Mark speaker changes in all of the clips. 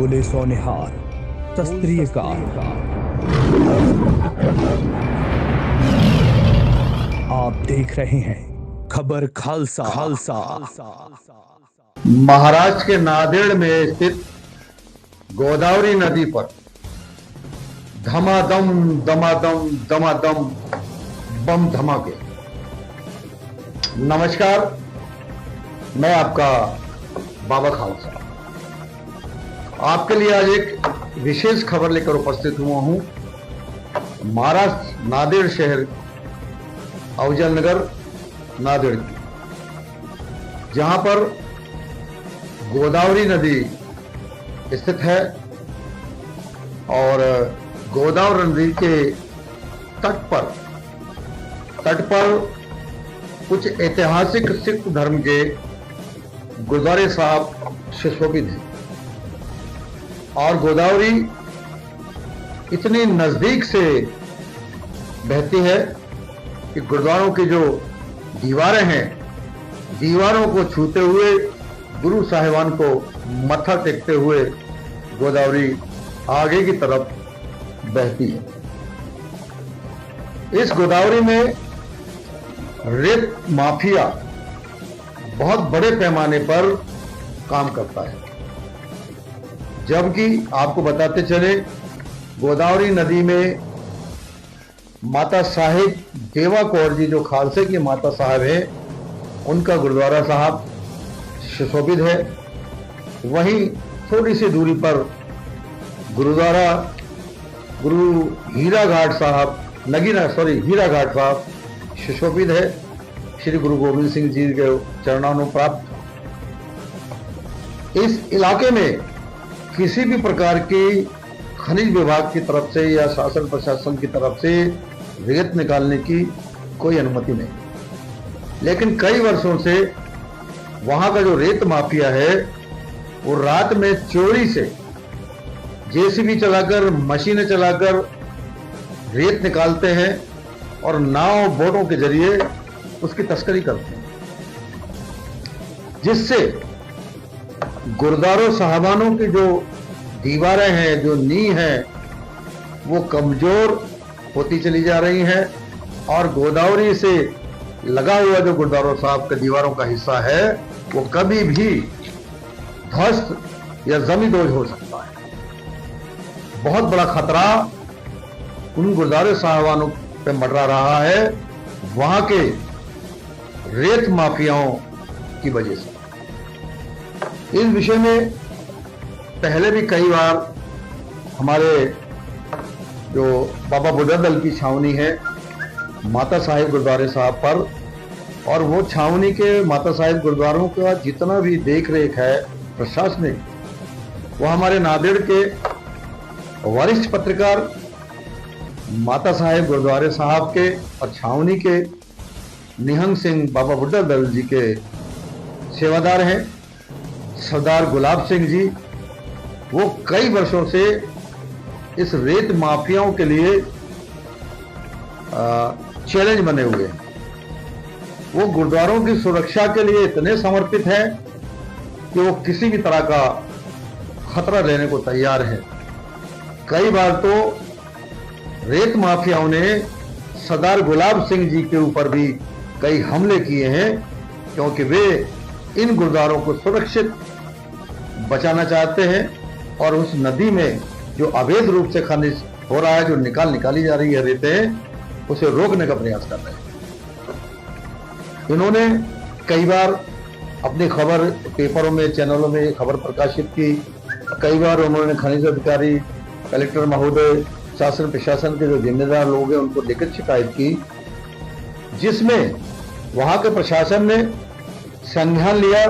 Speaker 1: बोले सोनिहार, सत श्री अकाल। आप देख रहे हैं खबर खालसा।
Speaker 2: महाराष्ट्र के नांदेड़ में स्थित गोदावरी नदी पर धमाधम दमादम दमादम बम धमाके। नमस्कार, मैं आपका बाबा खालसा आपके लिए आज एक विशेष खबर लेकर उपस्थित हुआ हूं। महाराष्ट्र नांदेड़ शहर अफजल नगर नांदेड़ की, जहां पर गोदावरी नदी स्थित है और गोदावरी नदी के तट पर कुछ ऐतिहासिक सिख धर्म के गुरुद्वारे साहब सुशोभित हैं और गोदावरी इतनी नजदीक से बहती है कि गुरुद्वारों की जो दीवारें हैं, दीवारों को छूते हुए गुरु साहिबान को मत्था टेकते हुए गोदावरी आगे की तरफ बहती है। इस गोदावरी में रेत माफिया बहुत बड़े पैमाने पर काम करता है, जबकि आपको बताते चले गोदावरी नदी में माता साहिब देवा कौर जी, जो खालसे की माता साहब हैं, उनका गुरुद्वारा साहब सुशोभित है। वहीं थोड़ी सी दूरी पर गुरुद्वारा गुरु हीरा घाट साहब हीरा घाट साहब सुशोभित है, श्री गुरु गोविंद सिंह जी के चरणानुप्राप्त। इस इलाके में किसी भी प्रकार की खनिज विभाग की तरफ से या शासन प्रशासन की तरफ से रेत निकालने की कोई अनुमति नहीं, लेकिन कई वर्षों से वहां का जो रेत माफिया है वो रात में चोरी से जेसीबी चलाकर, मशीनें चलाकर रेत निकालते हैं और नाव बोटों के जरिए उसकी तस्करी करते हैं, जिससे गुरुद्वारों साहबानों की जो दीवारें हैं, जो नींव है, वो कमजोर होती चली जा रही हैं और गोदावरी से लगा हुआ जो गुरुद्वारों साहब के दीवारों का हिस्सा है वो कभी भी ध्वस्त या जमींदोज हो सकता है। बहुत बड़ा खतरा उन गुरुद्वारे साहबानों पे मंडरा रहा है वहां के रेत माफियाओं की वजह से। इस विषय में पहले भी कई बार हमारे जो बाबा बुढ़ा दल की छावनी है माता साहिब गुरुद्वारे साहब पर, और वो छावनी के माता साहिब गुरुद्वारों का जितना भी देख रेख है प्रशासनिक, वो हमारे नांदेड़ के वरिष्ठ पत्रकार माता साहिब गुरुद्वारे साहब के और छावनी के निहंग सिंह बाबा बुढ़ा दल जी के सेवादार हैं, सरदार गुलाब सिंह जी। वो कई वर्षों से इस रेत माफियाओं के लिए चैलेंज बने हुए हैं। वो गुरुद्वारों की सुरक्षा के लिए इतने समर्पित हैं कि वो किसी भी तरह का खतरा लेने को तैयार है। कई बार तो रेत माफियाओं ने सरदार गुलाब सिंह जी के ऊपर भी कई हमले किए हैं, क्योंकि वे इन गुरुद्वारों को सुरक्षित बचाना चाहते हैं और उस नदी में जो अवैध रूप से खनिज हो रहा है, जो निकाली जा रही है रेतें, उसे रोकने का प्रयास कर रहे हैं। इन्होंने कई बार अपनी खबर पेपरों में, चैनलों में खबर प्रकाशित की। कई बार उन्होंने खनिज अधिकारी, कलेक्टर महोदय, शासन प्रशासन के जो जिम्मेदार लोग हैं उनको लिखित शिकायत की, जिसमें वहां के प्रशासन ने संज्ञान लिया।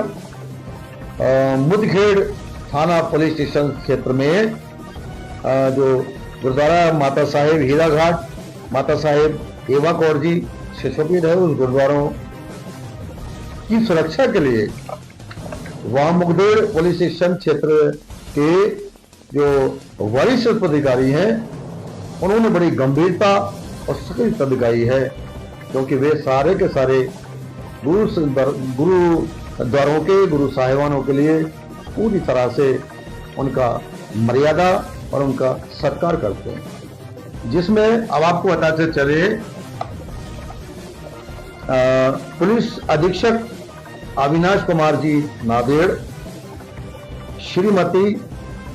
Speaker 2: मुदखेड़ थाना पुलिस स्टेशन क्षेत्र में जो गुरुद्वारा माता साहिब हीरा घाट, माता साहिब देवा कौर जी सुशोभित है, उस गुरुद्वारों की सुरक्षा के लिए वहां मुदखेड़ पुलिस स्टेशन क्षेत्र के जो वरिष्ठ अधिकारी हैं उन्होंने बड़ी गंभीरता और सख्ती दिखाई है, क्योंकि वे सारे के सारे गुरुद्वारों के गुरु साहिबानों के लिए पूरी तरह से उनका मर्यादा और उनका सत्कार करते हैं। जिसमें अब आपको बताते चले, पुलिस अधीक्षक अविनाश कुमार जी नादेड़, श्रीमती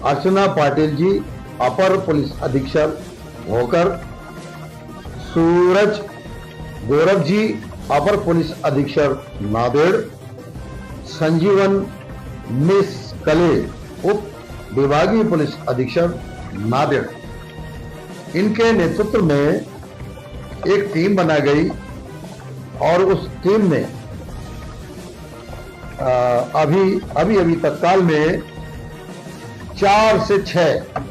Speaker 2: अर्चना पाटिल जी अपर पुलिस अधीक्षक भोकर, सूरज गौरव जी अपर पुलिस अधीक्षक नादेड़, संजीवन मिस कले उप विभागीय पुलिस अधीक्षक नादेड़, इनके नेतृत्व में एक टीम बनाई गई और उस टीम ने अभी तत्काल में 4 से 6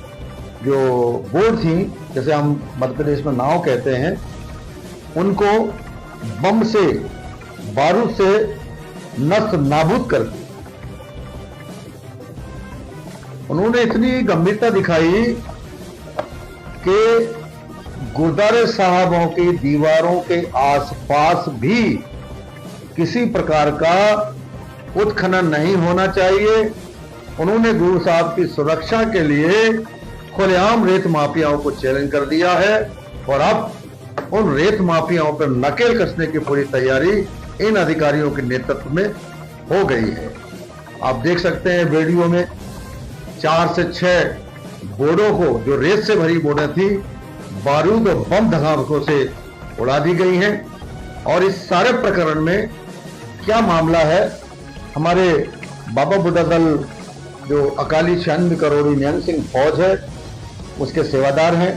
Speaker 2: जो बोट थी, जैसे हम मध्य प्रदेश में नाव कहते हैं, उनको बम से, बारूद से नष्ट नाबूद कर दी। उन्होंने इतनी गंभीरता दिखाई कि गुरुद्वारे साहबों की दीवारों के आसपास भी किसी प्रकार का उत्खनन नहीं होना चाहिए। उन्होंने गुरु साहब की सुरक्षा के लिए खुलेआम रेत माफियाओं को चैलेंज कर दिया है और अब उन रेत माफियाओं पर नकेल कसने की पूरी तैयारी इन अधिकारियों के नेतृत्व में हो गई है। आप देख सकते हैं वीडियो में 4 से 6 बोर्डों को, जो रेत से भरी बोर्डें थी, बारूद और बम धमाकों से उड़ा दी गई हैं। और इस सारे प्रकरण में क्या मामला है, हमारे बाबा बुद्धा दल जो अकाली 96 करोड़ी नैन सिंह फौज है, उसके सेवादार हैं,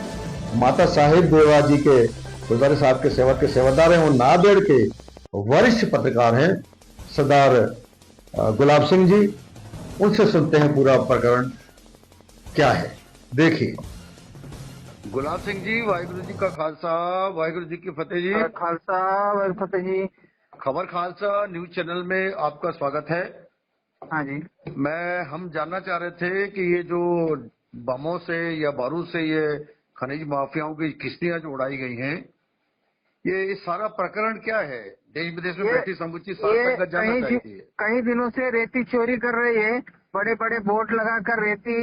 Speaker 2: माता साहिब देवा जी के गुरुद्वारे साहब के सेवा के सेवादार हैं, वो नादेड़ के वरिष्ठ पत्रकार हैं सरदार गुलाब सिंह जी। उनसे सुनते हैं पूरा प्रकरण क्या है। देखिए। गुलाब सिंह जी, वाहिगुरु जी का खालसा, वाहिगुरु जी की फतेह जी।
Speaker 3: खालसा वाहिगुरु फतेह जी।
Speaker 2: खबर खालसा न्यूज चैनल में आपका स्वागत है।
Speaker 3: हाँ जी।
Speaker 2: हम जानना चाह रहे थे कि ये जो बमों से या बारूद से ये खनिज माफियाओं की किश्तियां जो उड़ाई गई हैं, ये सारा प्रकरण क्या है? देश विदेश में बैठी समूची सार्थक जानना चाहती है।
Speaker 3: कई दिनों से रेती चोरी कर रही है, बड़े बड़े बोट लगाकर रेती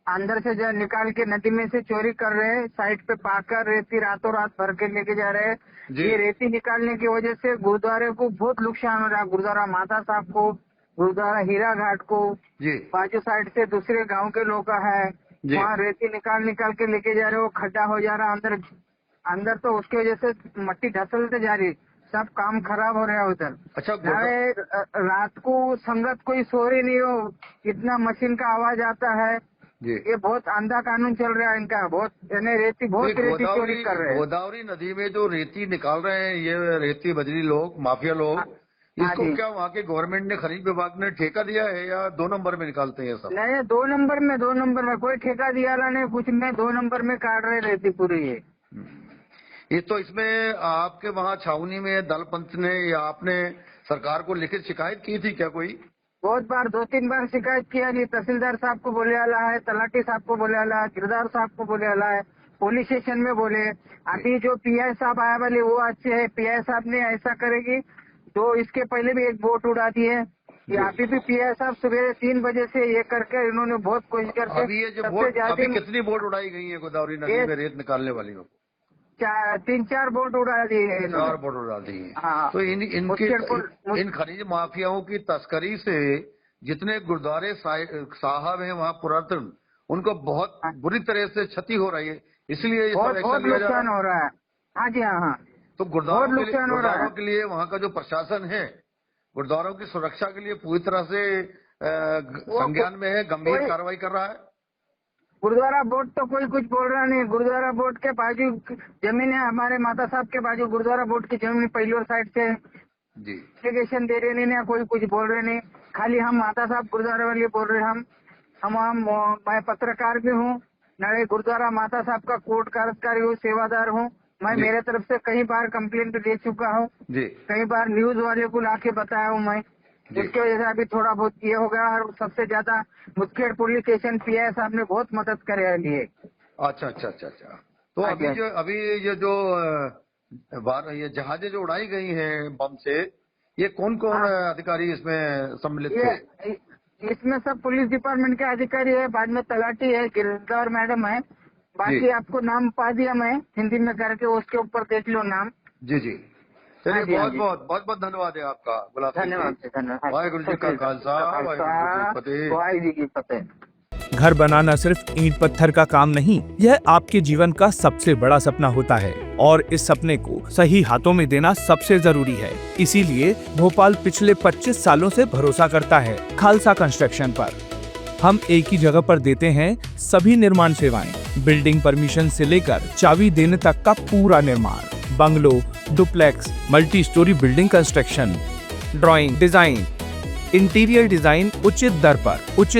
Speaker 3: अंदर से जो निकाल के नदी में से चोरी कर रहे हैं, साइड पे पाकर रेती रातों रात भर के लेके जा रहे हैं। ये रेती निकालने की वजह से गुरुद्वारे को बहुत नुकसान हो रहा है। गुरुद्वारा माता साहब को, गुरुद्वारा हीरा घाट को, बाजू साइड से दूसरे गांव के लोग है, वहाँ रेती निकाल के लेके जा रहे हो, खड्डा हो जा रहा अंदर तो उसकी वजह से मट्टी धसलते जा रही, सब काम खराब हो रहा है उधर।
Speaker 2: अच्छा,
Speaker 3: रात को संगत कोई सो रही नहीं हो, इतना मशीन का आवाज आता है। ये बहुत अंधा कानून चल रहा है इनका, बहुत रेती चोरी कर रहे हैं।
Speaker 2: गोदावरी नदी में जो रेती निकाल रहे हैं ये रेती बजरी लोग, माफिया लोग, इसको क्या वहाँ के गवर्नमेंट ने, खनिज विभाग ने ठेका दिया है या 2 नंबर में निकालते हैं सब?
Speaker 3: नहीं, 2 नंबर में कोई ठेका दिया नहीं, कुछ में 2 नंबर में काट रहे रहती पूरी है।
Speaker 2: ये तो इसमें आपके वहाँ छावनी में दल पंथ ने या आपने सरकार को लिखित शिकायत की थी क्या कोई?
Speaker 3: बहुत बार, 2-3 बार शिकायत किया। नहीं, तहसीलदार साहब को बोले आला है, तलाटी साहब को बोले आला है, किरदार साहब को बोले आला है, पुलिस स्टेशन में बोले। अभी जो पीआई साहब आया वाले वो अच्छे है, पीआई साहब ने ऐसा करेगी तो इसके पहले भी एक बोट उड़ा दी है। ये अभी भी पीआई साहब सुबह 3 बजे से ये करके इन्होंने बहुत कोशिश करके।
Speaker 2: अभी कितनी बोट उड़ाई गई है गोदावरी नदी में रेत निकालने वाली को?
Speaker 3: 3-4 बोट उड़ा दी है।
Speaker 2: 4 बोट उड़ा दी है। हाँ। तो इन खनिज माफियाओं की तस्करी से जितने गुरुद्वारे साहब हैं वहाँ पुरातन, उनको बहुत बुरी तरह से क्षति हो रही है, इसलिए
Speaker 3: बहुत नुकसान हो रहा है। हाँ जी, हाँ।
Speaker 2: तो गुरुद्वारों के लिए वहाँ का जो प्रशासन है, गुरुद्वारों की सुरक्षा के लिए पूरी तरह से संज्ञान में है, गंभीर कार्रवाई कर रहा है।
Speaker 3: गुरुद्वारा बोर्ड तो कोई कुछ बोल रहा नहीं। गुरुद्वारा बोर्ड के बाजू जमीन है, हमारे माता साहब के बाजू गुरुद्वारा बोर्ड की जमीन पहली और साइड से एप्लीकेशन दे रहे नहीं, कोई कुछ बोल रहे नहीं। खाली हम माता साहब गुरुद्वारा वाले बोल रहे हैं। मैं पत्रकार भी हूँ, नए गुरुद्वारा माता साहब का कोर्ट कार्यकारी हूँ, सेवादार हूँ मैं। मेरे तरफ से कई बार कंप्लेंट दे चुका हूँ, कई बार न्यूज वाले को लाके बताया हूँ मैं। इसकी वजह से अभी थोड़ा बहुत ये हो गया। और सबसे ज्यादा मुस्खेड़ पुलिस स्टेशन पीआई साहब ने बहुत मदद करे लिए।
Speaker 2: अच्छा। तो अभी ये जो ये जहाजें जो उड़ाई गई हैं बम से, ये कौन अधिकारी इसमें सम्मिलित थे?
Speaker 3: इसमें सब पुलिस डिपार्टमेंट के अधिकारी है, बाद में तलाटी है, गिरफ्तार मैडम है, बाकी आपको नाम पा दिया मैं हिंदी में करके, उसके ऊपर देख लो नाम।
Speaker 2: जी जी, चलिए बहुत बहुत धन्यवाद है आपका गुलाब सिंह जी।
Speaker 3: धन्यवाद।
Speaker 2: वाहिगुरु जी का खालसा, वाहिगुरु जी की फतेह।
Speaker 3: वाहिगुरु जी की फतेह।
Speaker 1: घर बनाना सिर्फ ईंट पत्थर का काम नहीं, यह आपके जीवन का सबसे बड़ा सपना होता है और इस सपने को सही हाथों में देना सबसे जरूरी है। इसीलिए भोपाल पिछले 25 सालों से भरोसा करता है खालसा कंस्ट्रक्शन पर। हम एक ही जगह पर देते हैं सभी निर्माण सेवाएं, बिल्डिंग परमिशन से लेकर चाबी देने तक का पूरा निर्माण, bungalow, duplex, multi storey building construction, drawing, design, interior design, उचित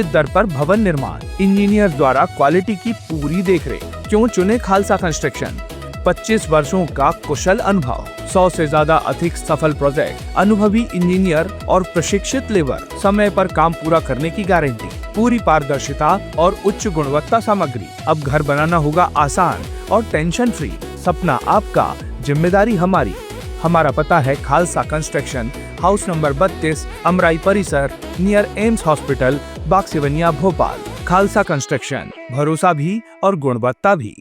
Speaker 1: दर पर भवन निर्माण, इंजीनियर द्वारा क्वालिटी की पूरी देखरेख। क्यों चुने खालसा कंस्ट्रक्शन? 25 वर्षों का कुशल अनुभव, 100 से ज्यादा अधिक सफल प्रोजेक्ट, अनुभवी इंजीनियर और प्रशिक्षित लेबर, समय पर काम पूरा करने की गारंटी, पूरी पारदर्शिता और उच्च गुणवत्ता सामग्री। अब घर बनाना होगा आसान और टेंशन फ्री। सपना आपका, जिम्मेदारी हमारी। हमारा पता है खालसा कंस्ट्रक्शन, हाउस नंबर 32, अमराई परिसर, नियर एम्स हॉस्पिटल, बाग सिवनिया, भोपाल। खालसा कंस्ट्रक्शन, भरोसा भी और गुणवत्ता भी।